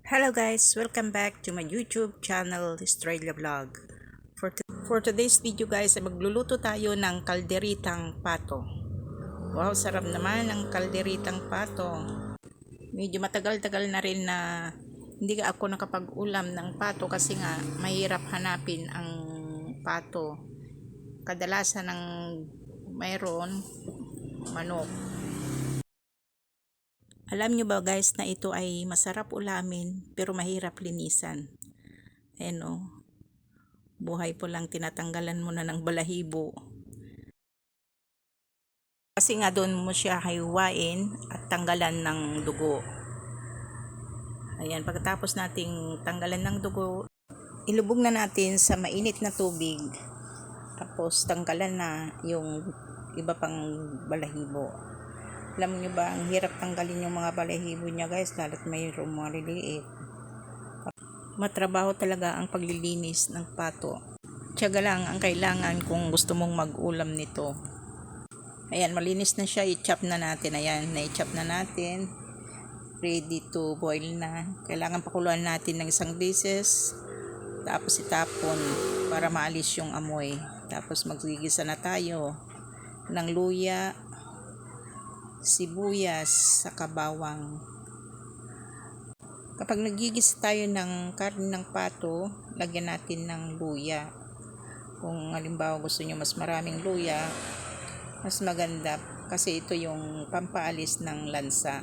Hello guys, welcome back to my YouTube channel, Australia Vlog. For today's video guys, ay magluluto tayo ng kalderitang pato. Wow, sarap naman ng kalderitang pato. Medyo matagal-tagal na rin na hindi ako nakapag-ulam ng pato kasi nga mahirap hanapin ang pato. Kadalasan ng mayroon manok. Alam nyo ba guys na ito ay masarap ulamin pero mahirap linisan. Ayan o. Buhay po lang, tinatanggalan mo na ng balahibo. Kasi nga doon mo siya hiwain at tanggalan ng dugo. Ayan, pagkatapos nating tanggalan ng dugo, ilubog na natin sa mainit na tubig. Tapos tanggalan na yung iba pang balahibo. Alam nyo ba, ang hirap tanggalin yung mga balahibo niya guys, lalo't mayroong mga liliit. Matrabaho talaga ang paglilinis ng pato. Tiyaga lang ang kailangan kung gusto mong mag-ulam nito. Ayan, malinis na siya, i-chop na natin. Ayan, na-chop na natin. Ready to boil na. Kailangan pakuluan natin ng isang beses. Tapos itapon para maalis yung amoy. Tapos magigisa na tayo ng luya, sibuyas, saka bawang. Kapag nagigis tayo ng karne ng pato, lagyan natin ng luya. Kung halimbawa gusto nyo mas maraming luya, mas maganda kasi ito yung pampaalis ng lansa.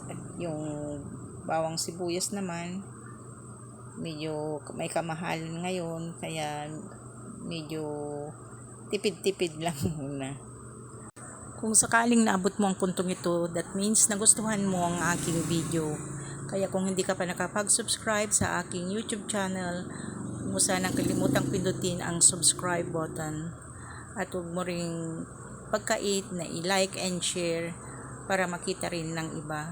At yung bawang sibuyas naman, medyo may kamahalan ngayon, kaya medyo tipid-tipid lang muna. Kung sakaling naabot mo ang puntong ito, that means nagustuhan mo ang aking video. Kaya kung hindi ka pa nakapag-subscribe sa aking YouTube channel, huwag mo sanang kalimutang pindutin ang subscribe button. At huwag mo ring pagkait na i-like and share para makita rin ng iba.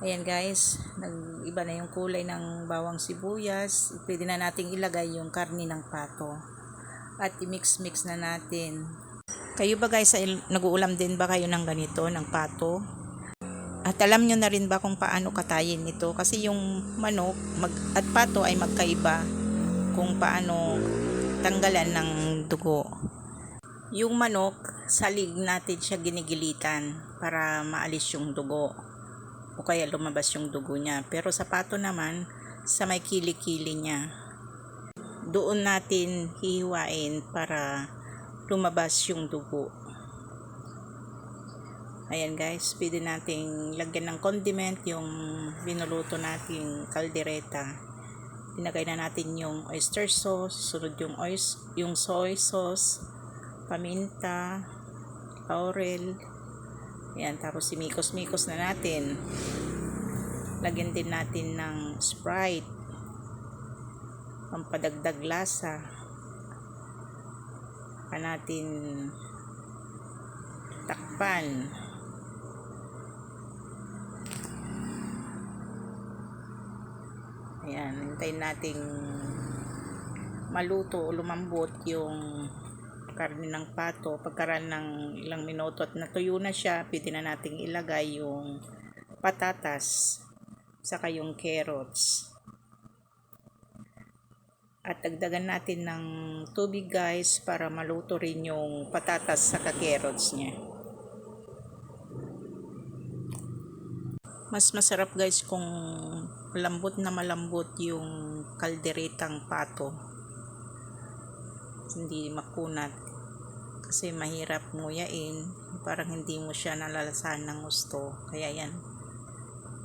Ayan guys, nag-iba na yung kulay ng bawang sibuyas. Pwede na nating ilagay yung karne ng pato. At i-mix-mix na natin. Kayo ba guys, nag-uulam din ba kayo ng ganito, ng pato? At alam nyo na rin ba kung paano katayin ito? Kasi yung manok at pato ay magkaiba kung paano tanggalan ng dugo. Yung manok, salig natin siya ginigilitan para maalis yung dugo. O kaya lumabas yung dugo niya. Pero sa pato naman, sa may kili-kili niya. Doon natin hihiwain para lumabas yung dugo. Ayan guys, pwede nating lagyan ng condiment yung binuluto nating kaldereta. Pinagay na natin yung oyster sauce, sunod yung soy sauce, paminta, laurel. Ayan, tapos simikos-mikos na natin. Lagyan din natin ng Sprite, pampadagdag lasa. Natin takpan. Ayan, hintayin nating maluto o lumambot yung karne ng pato. Pagkaraan ng ilang minuto at natuyo na siya, pwede na nating ilagay yung patatas saka yung carrots. At dagdagan natin ng tubig guys para maluto rin yung patatas sa carrots niya. Mas masarap guys kung malambot na malambot yung kalderetang pato. Hindi makunat. Kasi mahirap nguyain. Parang hindi mo siya nalalasahan ng gusto. Kaya yan.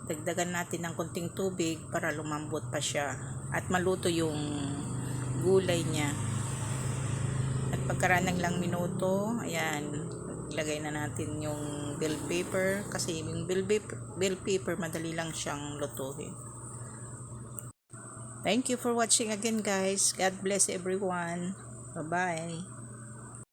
Dagdagan natin ng konting tubig para lumambot pa siya. At maluto yung gulay niya. At pagkaraan ng ilang minuto, ayan, ilagay na natin yung bell pepper. Kasi yung bell pepper, madali lang siyang lutuin. Thank you for watching again guys. God bless everyone. Bye-bye.